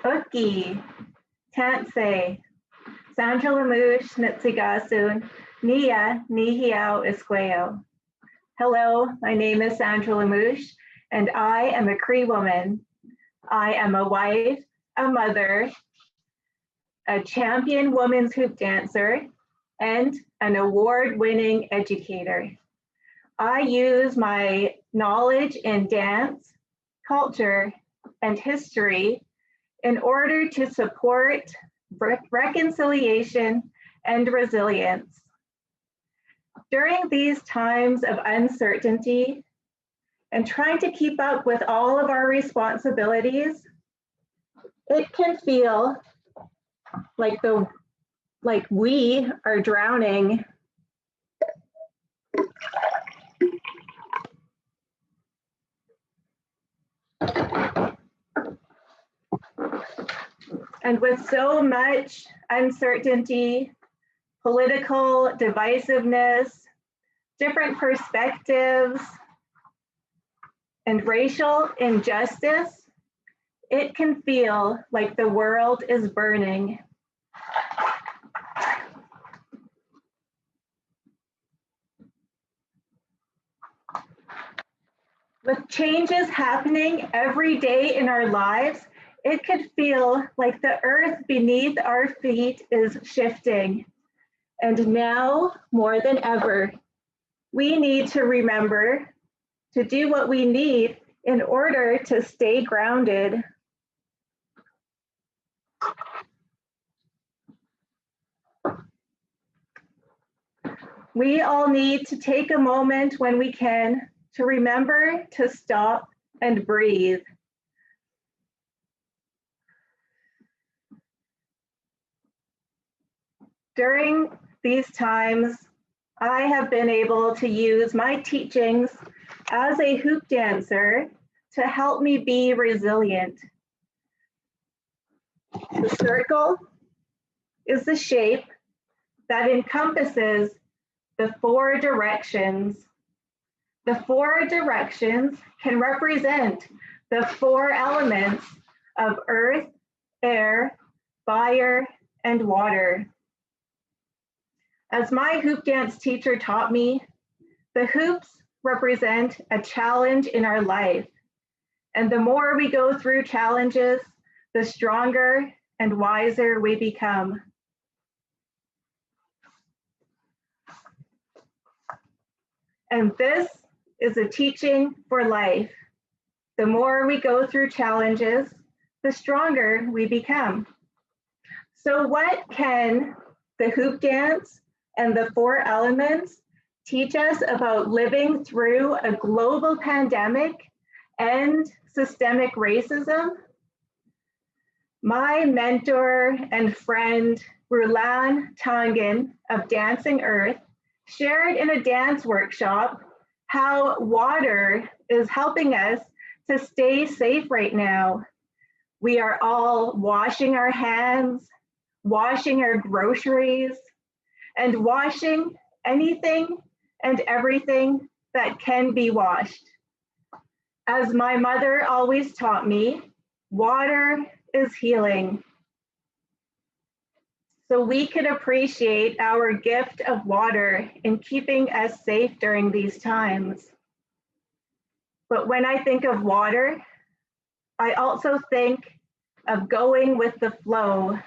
Hooky, Tansei, Sandra Lamouche, Nitsigasun, Nia, Nihiao Isqueo. Hello, my name is Sandra Lamouche, and I am a Cree woman. I am a wife, a mother, a champion women's hoop dancer, and an award-winning educator. I use my knowledge in dance, culture, and history in order to support reconciliation and resilience. During these times of uncertainty and trying to keep up with all of our responsibilities, it can feel like we are drowning. And with so much uncertainty, political divisiveness, different perspectives, and racial injustice, it can feel like the world is burning. With changes happening every day in our lives, it could feel like the earth beneath our feet is shifting. And now, more than ever, we need to remember to do what we need in order to stay grounded. We all need to take a moment when we can to remember to stop and breathe. During these times, I have been able to use my teachings as a hoop dancer to help me be resilient. The circle is the shape that encompasses the 4 directions. The 4 directions can represent the 4 elements of earth, air, fire, and water. As my hoop dance teacher taught me, the hoops represent a challenge in our life. And the more we go through challenges, the stronger and wiser we become. And this is a teaching for life. The more we go through challenges, the stronger we become. So what can the hoop dance and the 4 elements teach us about living through a global pandemic and systemic racism? My mentor and friend, Rulan Tongan of Dancing Earth, shared in a dance workshop how water is helping us to stay safe right now. We are all washing our hands, washing our groceries, and washing anything and everything that can be washed. As my mother always taught me, water is healing. So we could appreciate our gift of water in keeping us safe during these times. But when I think of water, I also think of going with the flow.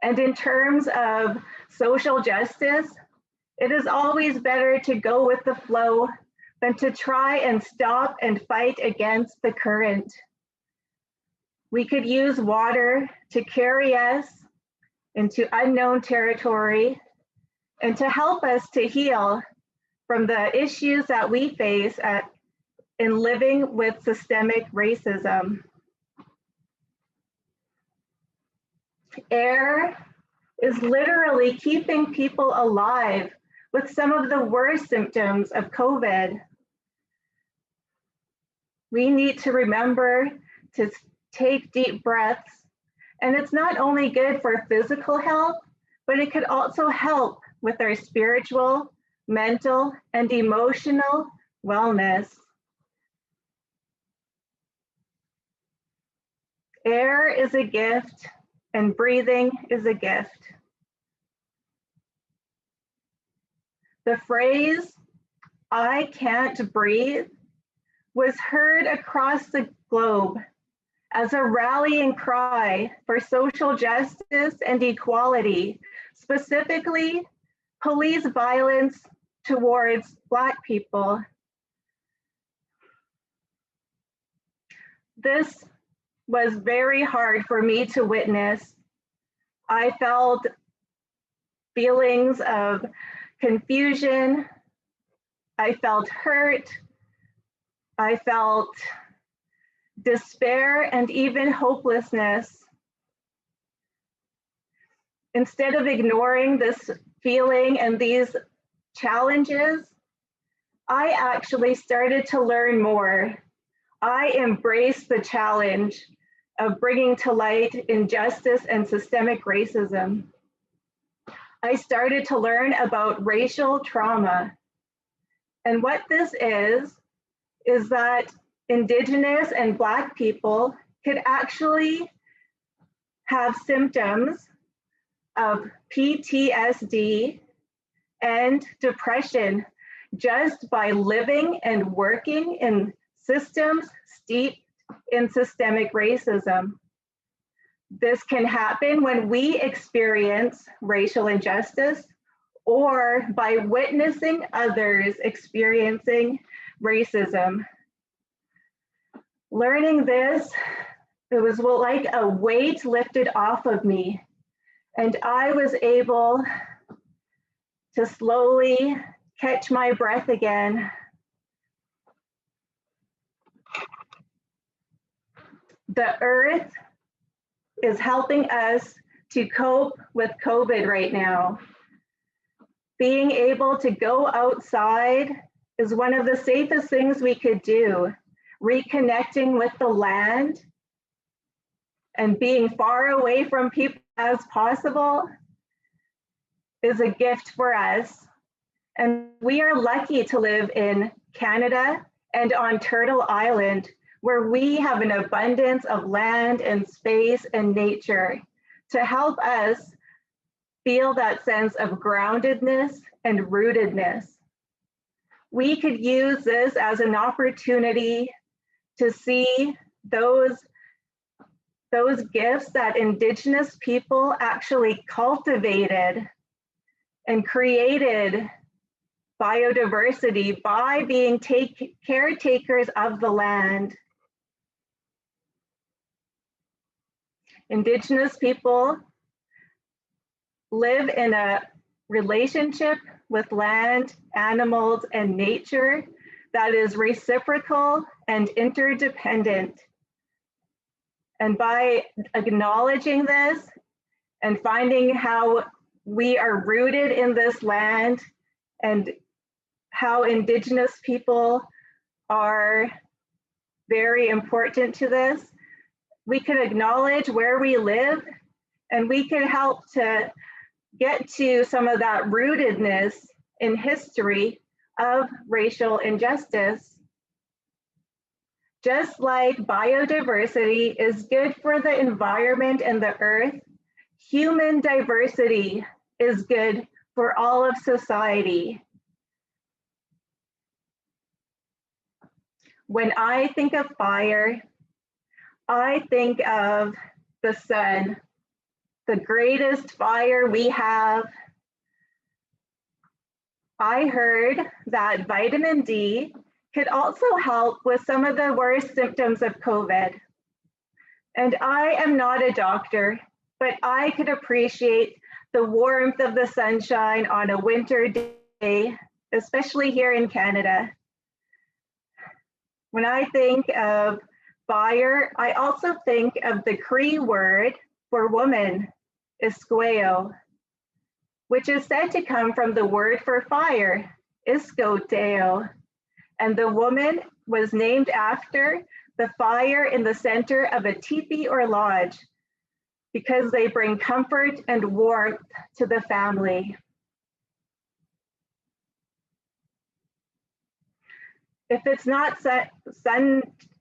And in terms of social justice, it is always better to go with the flow than to try and stop and fight against the current. We could use water to carry us into unknown territory and to help us to heal from the issues that we face in living with systemic racism. Air is literally keeping people alive with some of the worst symptoms of COVID. We need to remember to take deep breaths. And it's not only good for physical health, but it could also help with our spiritual, mental, and emotional wellness. Air is a gift, and breathing is a gift. The phrase, "I can't breathe," was heard across the globe as a rallying cry for social justice and equality, specifically police violence towards Black people. This was very hard for me to witness. I felt feelings of confusion. I felt hurt. I felt despair and even hopelessness. Instead of ignoring this feeling and these challenges, I actually started to learn more. I embraced the challenge of bringing to light injustice and systemic racism. I started to learn about racial trauma. And what this is that Indigenous and Black people could actually have symptoms of PTSD and depression just by living and working in systems steeped in systemic racism. This can happen when we experience racial injustice or by witnessing others experiencing racism. Learning this, it was like a weight lifted off of me, and I was able to slowly catch my breath again. The earth is helping us to cope with COVID right now. Being able to go outside is one of the safest things we could do. Reconnecting with the land and being far away from people as possible is a gift for us. And we are lucky to live in Canada and on Turtle Island, where we have an abundance of land and space and nature to help us feel that sense of groundedness and rootedness. We could use this as an opportunity to see those gifts that Indigenous people actually cultivated and created biodiversity by being caretakers of the land. Indigenous people live in a relationship with land, animals, and nature that is reciprocal and interdependent. And by acknowledging this and finding how we are rooted in this land and how Indigenous people are very important to this, we can acknowledge where we live and we can help to get to some of that rootedness in history of racial injustice. Just like biodiversity is good for the environment and the earth, human diversity is good for all of society. When I think of fire, I think of the sun, the greatest fire we have. I heard that vitamin D could also help with some of the worst symptoms of COVID. And I am not a doctor, but I could appreciate the warmth of the sunshine on a winter day, especially here in Canada. When I think of fire, I also think of the Cree word for woman, isqueo, which is said to come from the word for fire, iskoteo. And the woman was named after the fire in the center of a teepee or lodge because they bring comfort and warmth to the family. If it's not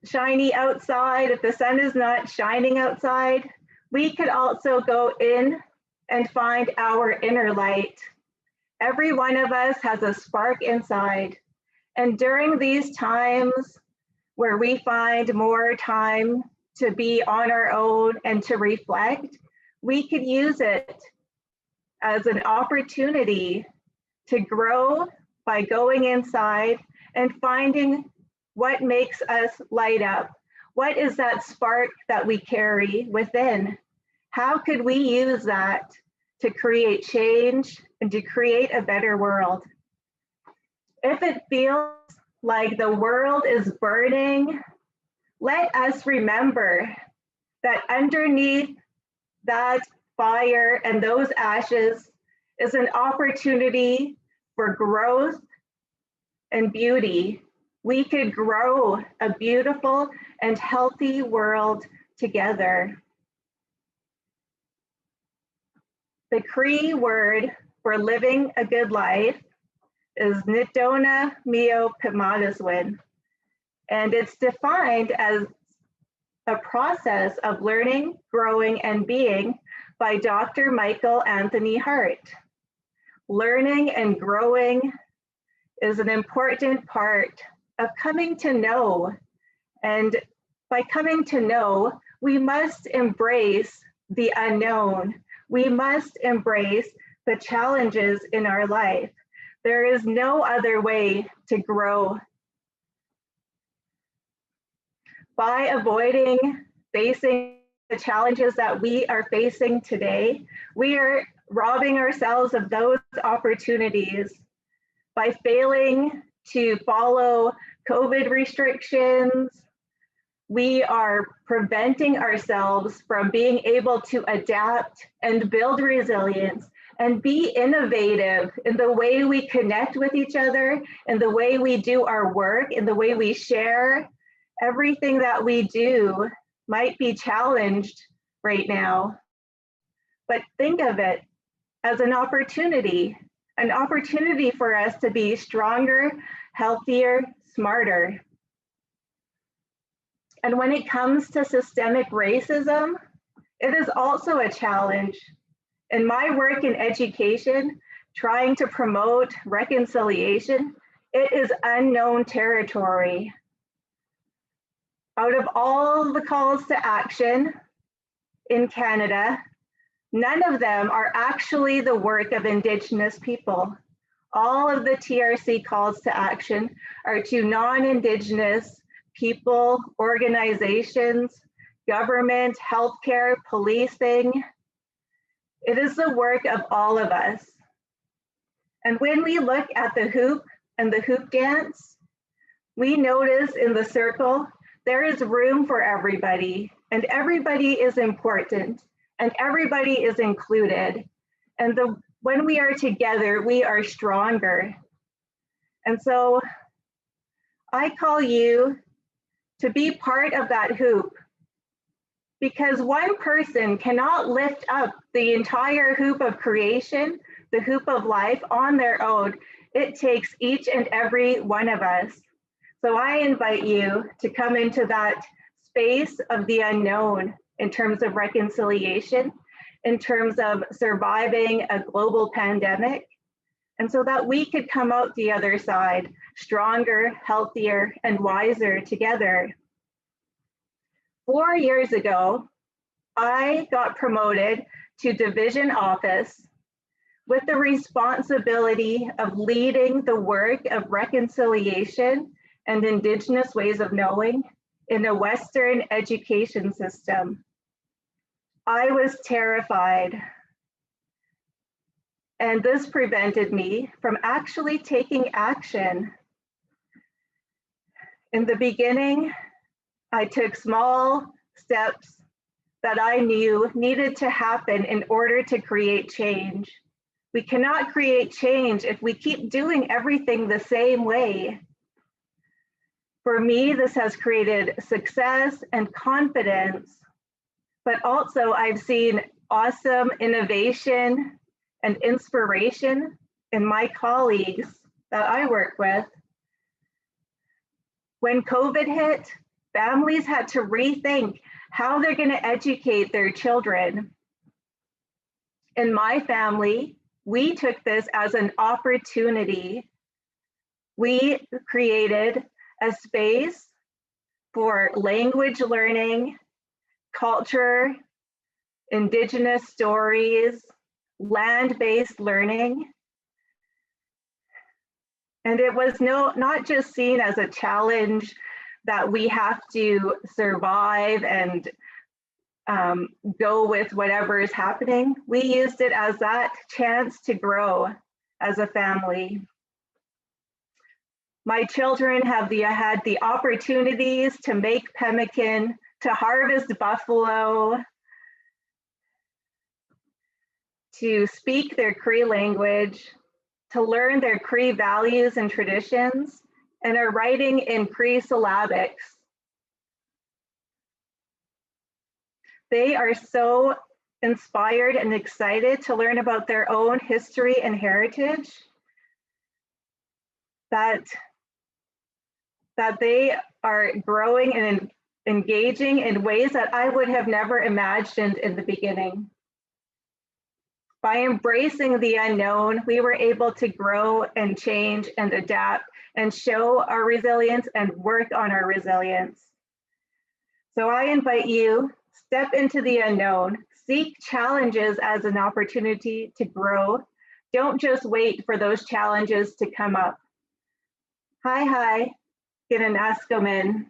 shiny outside, if the sun is not shining outside, we could also go in and find our inner light. Every one of us has a spark inside. And during these times where we find more time to be on our own and to reflect, we could use it as an opportunity to grow by going inside and finding what makes us light up. What is that spark that we carry within? How could we use that to create change and to create a better world? If it feels like the world is burning, let us remember that underneath that fire and those ashes is an opportunity for growth and beauty. We could grow a beautiful and healthy world together. The Cree word for living a good life is Nidona Mio Pimadaswin, and it's defined as a process of learning, growing, and being by Dr. Michael Anthony Hart. Learning and growing is an important part of coming to know, and by coming to know, we must embrace the unknown. We must embrace the challenges in our life. There is no other way to grow. By avoiding facing the challenges that we are facing today, we are robbing ourselves of those opportunities. By failing to follow COVID restrictions, we are preventing ourselves from being able to adapt and build resilience and be innovative in the way we connect with each other, in the way we do our work, in the way we share. Everything that we do might be challenged right now, but think of it as an opportunity for us to be stronger, healthier, smarter. And when it comes to systemic racism, it is also a challenge. In my work in education, trying to promote reconciliation, it is unknown territory. Out of all the calls to action in Canada, none of them are actually the work of Indigenous people. All of the TRC calls to action are to non-Indigenous people, organizations, government, healthcare, policing. It is the work of all of us. And when we look at the hoop and the hoop dance, we notice in the circle, there is room for everybody, and everybody is important, and everybody is included. And when we are together, we are stronger. And so I call you to be part of that hoop, because one person cannot lift up the entire hoop of creation, the hoop of life on their own. It takes each and every one of us. So I invite you to come into that space of the unknown in terms of reconciliation, in terms of surviving a global pandemic, and so that we could come out the other side stronger, healthier, and wiser together. 4 years ago, I got promoted to division office with the responsibility of leading the work of reconciliation and Indigenous ways of knowing in a Western education system. I was terrified, and this prevented me from actually taking action. In the beginning, I took small steps that I knew needed to happen in order to create change. We cannot create change if we keep doing everything the same way. For me, this has created success and confidence, but also I've seen awesome innovation and inspiration in my colleagues that I work with. When COVID hit, families had to rethink how they're going to educate their children. In my family, we took this as an opportunity. We created a space for language learning, culture, Indigenous stories, land-based learning. And it was not just seen as a challenge that we have to survive and go with whatever is happening. We used it as that chance to grow as a family. My children have had the opportunities to make pemmican, to harvest buffalo, to speak their Cree language, to learn their Cree values and traditions, and are writing in Cree syllabics. They are so inspired and excited to learn about their own history and heritage that they are growing and engaging in ways that I would have never imagined in the beginning. By embracing the unknown, we were able to grow and change and adapt and show our resilience and work on our resilience. So I invite you, step into the unknown, seek challenges as an opportunity to grow. Don't just wait for those challenges to come up. Hi, Ginanaskomin.